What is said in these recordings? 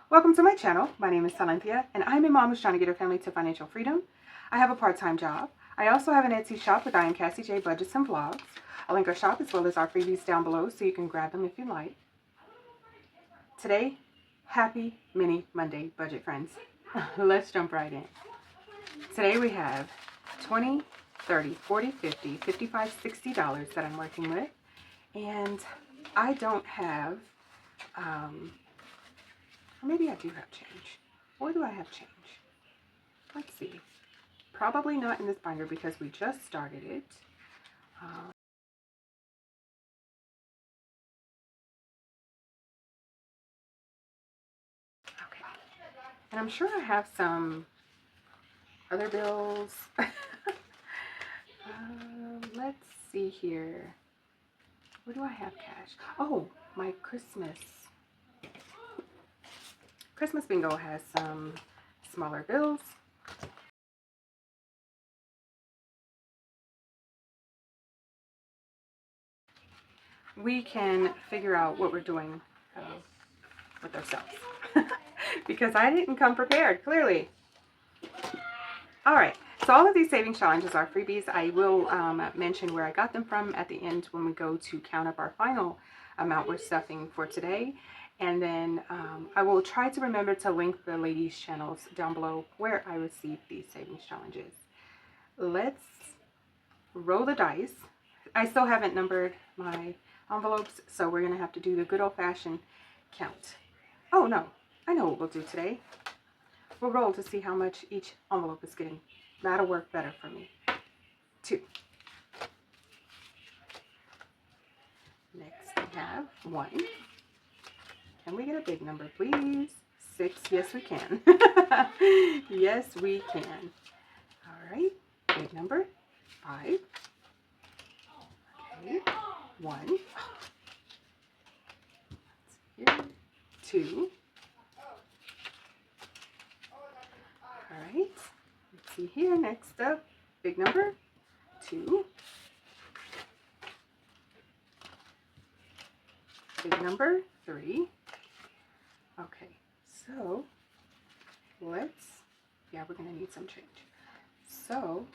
Welcome to my channel. My name is SilynthiaC, and I'm a mom who's trying to get her family to financial freedom. I have a part-time job. I also have an Etsy shop with I am Cassie J Budgets and Vlogs. I'll link our shop as well as our freebies down below so you can grab them if you like. Today, happy mini Monday, budget friends. Let's jump right in. Today we have $20, $30, $40, $50, $55, $60 that I'm working with, and I don't have or maybe I do have change. Or do I have change? Let's see. Probably not in this binder because we just started it. Okay. And I'm sure I have some other bills. Let's see here. Where do I have cash? Oh, my Christmas bingo has some smaller bills. We can figure out what we're doing with ourselves. Because I didn't come prepared, clearly. All right, so all of these savings challenges are freebies. I will mention where I got them from at the end when we go to count up our final amount we're stuffing for today. And then I will try to remember to link the ladies' channels down below where I received these savings challenges. Let's roll the dice. I still haven't numbered my envelopes, so we're gonna have to do the good old-fashioned count. Oh no, I know what we'll do today. We'll roll to see how much each envelope is getting. That'll work better for me. 2. Next we have 1. Can we get a big number, please? 6. Yes, we can. Yes, we can. All right. Big number. 5. Okay. 1. Here. 2. All right. Let's see here. Next up, big number. 2. Big number. 3. Okay, so let's, yeah, we're going to need some change. So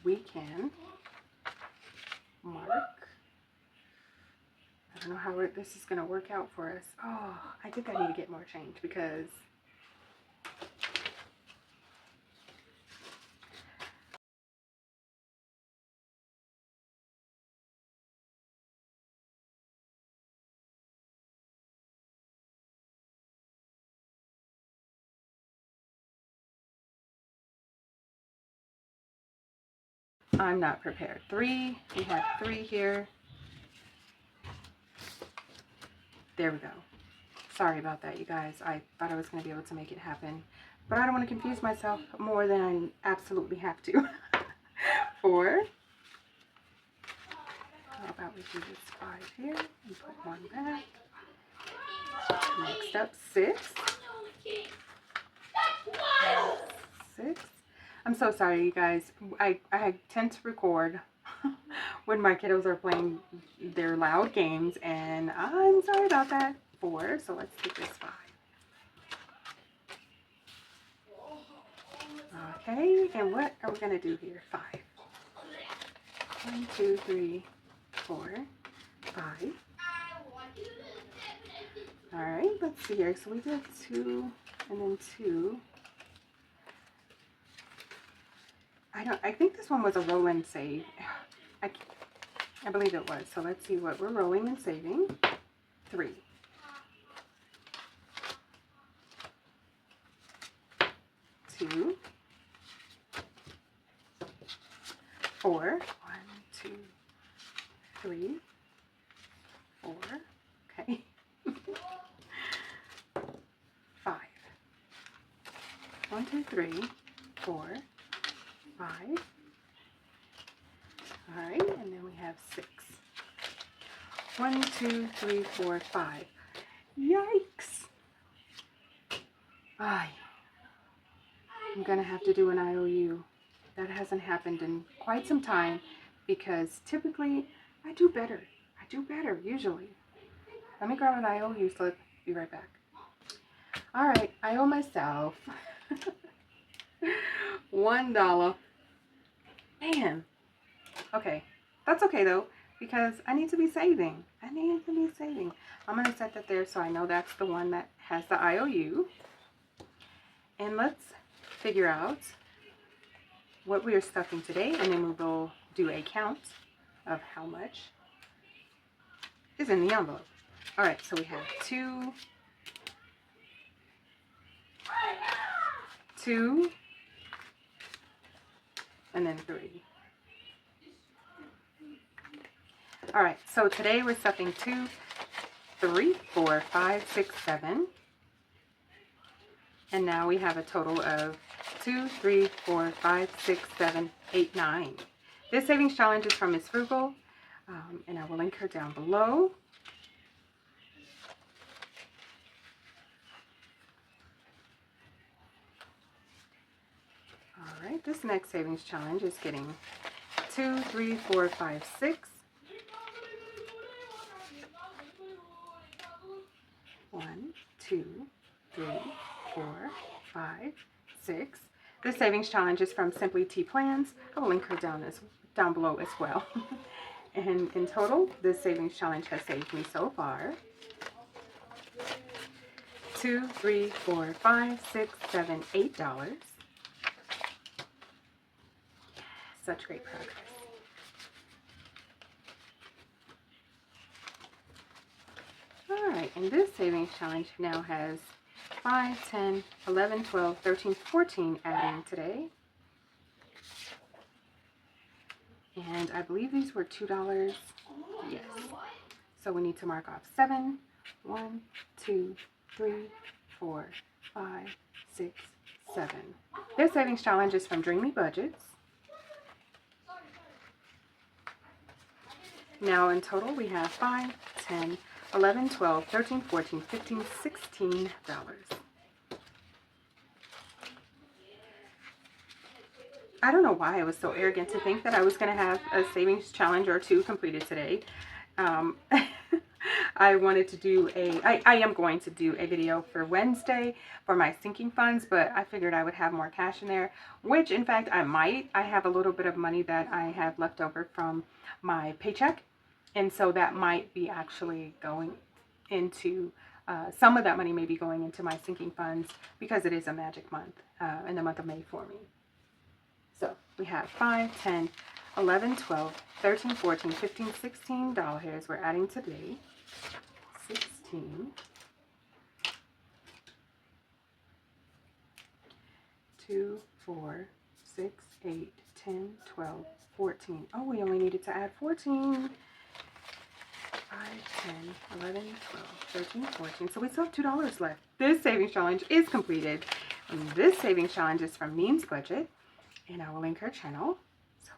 we can mark, I don't know how this is going to work out for us. Oh, I think I need to get more change because I'm not prepared. 3, we have 3 here. There we go. Sorry about that, you guys. I thought I was going to be able to make it happen, but I don't want to confuse myself more than I absolutely have to. 4. How about we do this 5 here and put 1 back. Next up, 6. 6. I'm so sorry, you guys. I tend to record when my kiddos are playing their loud games, and I'm sorry about that. 4. So let's take this 5. Okay, and what are we going to do here? 5. 1, 2, 3, 4, 5. All right, let's see here. So we did 2 and then 2. I think this one was a roll and save. I believe it was. So let's see what we're rolling and saving. 3. 2. 4. 1, 2, 3, 4. Okay. 5. 1, 2, 3, 4, 5. All right, and then we have 6. 1, 2, 3, 4, 5. Yikes! I'm gonna have to do an IOU. That hasn't happened in quite some time because typically I do better. I do better usually. Let me grab an IOU slip. Be right back. All right, I owe myself $1. Man, okay, that's okay though, because I need to be saving. I need to be saving. I'm gonna set that there so I know that's the one that has the IOU. And let's figure out what we are stuffing today, and then we will do a count of how much is in the envelope. All right, so we have two, and then 3. All right, so today we're stuffing 2, 3, 4, 5, 6, 7. And now we have a total of 2, 3, 4, 5, 6, 7, 8, 9. This savings challenge is from Miss Frugal, and I will link her down below. All right, this next savings challenge is getting 2, 3, 4, 5, 6. 1, 2, 3, 4, 5, 6. This savings challenge is from Simply Tea Plans. I will link her down below as well. And in total, this savings challenge has saved me so far $2, 3, 4, 5, 6, 7, $8. Such great progress. All right, and this savings challenge now has 5, 10, 11, 12, 13, 14 adding today. And I believe these were $2. Yes. So we need to mark off 7. 1, 2, 3, 4, 5, 6, 7. This savings challenge is from Dreamy Budgets. Now in total we have 5, 10, 11, 12, 13, 14, 15, $16. I don't know why I was so arrogant to think that I was going to have a savings challenge or 2 completed today. I wanted to do I am going to do a video for Wednesday for my sinking funds, but I figured I would have more cash in there, which in fact I might. I have a little bit of money that I have left over from my paycheck, and so that might be actually going into, some of that money may be going into my sinking funds because it is a magic month in the month of May for me. So we have 5, 10, 11, 12, 13, 14, 15, $16 we're adding today. 16. 2, 4, 6, 8, 10, 12, 14. Oh, we only needed to add 14. 5, 10, 11, 12, 13, 14. So we still have $2 left. This savings challenge is completed. And this savings challenge is from Means Budget. And I will link her channel. So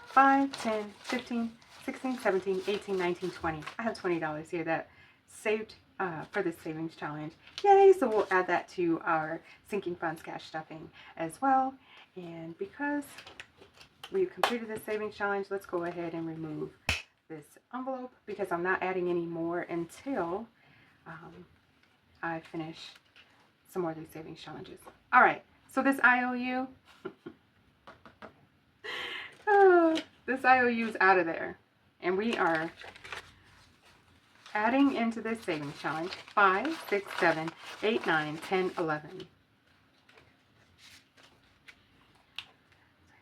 5, 10, 15, 16, 17, 18, 19, 20. I have $20 here that saved for this savings challenge. Yay! So we'll add that to our sinking funds cash stuffing as well. And because we've completed this savings challenge, let's go ahead and remove this envelope because I'm not adding any more until I finish some more of these savings challenges. All right, so this IOU, this IOU is out of there, and we are adding into this savings challenge 5, 6, 7, 8, 9, 10, 11.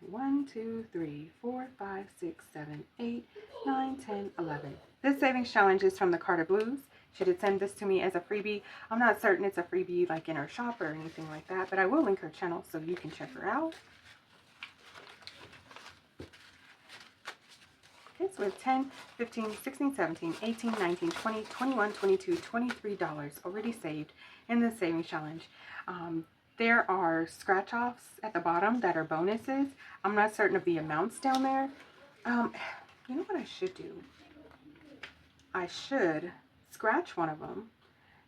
1, 2, 3, 4, 5, 6, 7, 8, 9, 10, 11. This savings challenge is from the Carter Blues. She did send this to me as a freebie. I'm not certain it's a freebie like in her shop or anything like that, but I will link her channel so you can check her out. Okay, so we have 10, 15, 16, 17, 18, 19, 20, 21, 22, $23 already saved in this savings challenge. There are scratch-offs at the bottom that are bonuses. I'm not certain of the amounts down there. You know what I should do? I should scratch one of them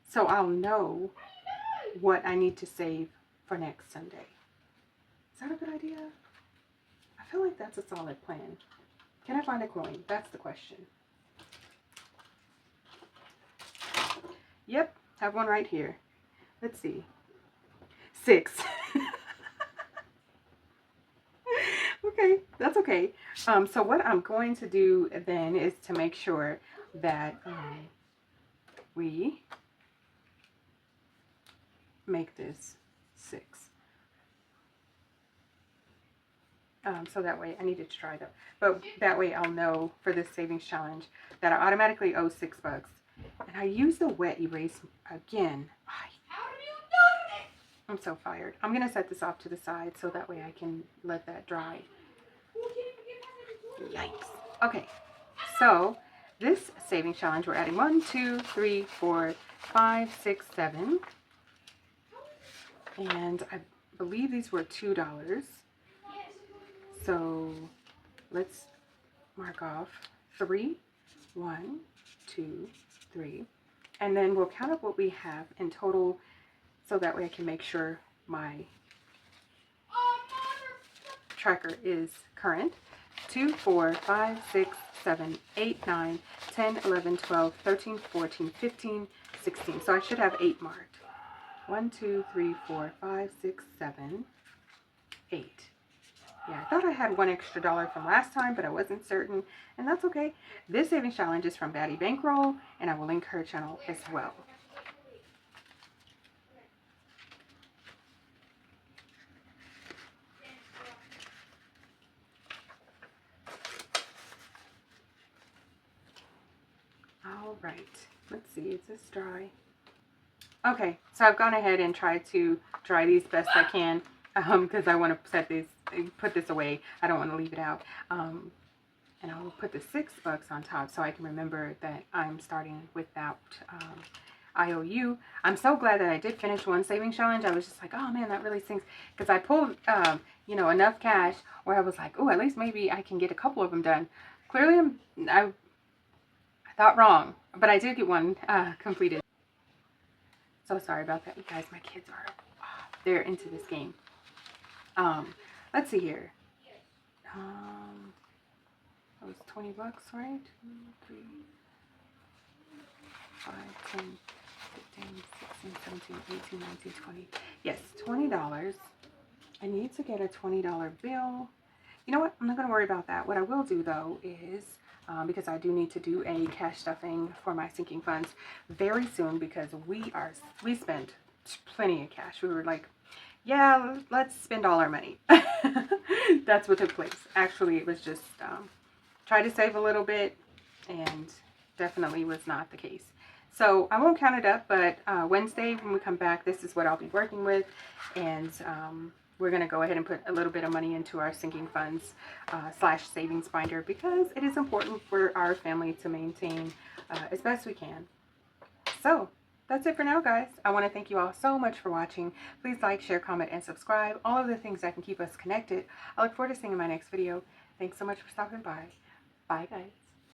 so I'll know what I need to save for next Sunday. Is that a good idea? I feel like that's a solid plan. Can I find a coin? That's the question. Yep, have one right here. let's see, 6. Okay, that's okay. So what I'm going to do then is to make sure that we make this 6. So that way, I needed to try that, but that way I'll know for this savings challenge that I automatically owe $6. And I used the wet erase again. I'm so fired. I'm gonna set this off to the side so that way I can let that dry. Yikes. Okay, so this savings challenge, we're adding 1, 2, 3, 4, 5, 6, 7, and I believe these were $2. So let's mark off 3, 1, 2, 3, and then we'll count up what we have in total so that way I can make sure my tracker is current. 2, 4, 5, 6, 7, 8, 9, 10, 11, 12, 13, 14, 15, 16. So I should have 8 marked. 1, 2, 3, 4, 5, 6, 7, 8. Yeah, I thought I had $1 extra from last time, but I wasn't certain, and that's okay. This savings challenge is from Baddie Bankroll, and I will link her channel as well. All right, let's see, is this dry? Okay, so I've gone ahead and tried to dry these best I can because I want to put this away. I don't want to leave it out. And I'll put the $6 on top so I can remember that I'm starting without IOU. I'm so glad that I did finish one savings challenge. I was just like, oh man, that really stinks, because I pulled you know, enough cash where I was like, oh, at least maybe I can get a couple of them done. Clearly I thought wrong, but I did get one completed. So sorry about that, you guys. My kids are they're into this game. Let's see here. That was $20, right? 2, 3, 5, 10, 15, 16, 17, 18, 19, 20. Yes, $20. I need to get a $20 bill. You know what? I'm not going to worry about that. What I will do, though, is because I do need to do a cash stuffing for my sinking funds very soon, because we spent plenty of cash. We were like, yeah, let's spend all our money. That's what took place. Actually, it was just try to save a little bit, and definitely was not the case. So I won't count it up, but Wednesday when we come back, this is what I'll be working with, and we're going to go ahead and put a little bit of money into our sinking funds slash savings binder, because it is important for our family to maintain as best we can. So that's it for now, guys. I want to thank you all so much for watching. Please like, share, comment, and subscribe. All of the things that can keep us connected. I look forward to seeing you in my next video. Thanks so much for stopping by. Bye, guys.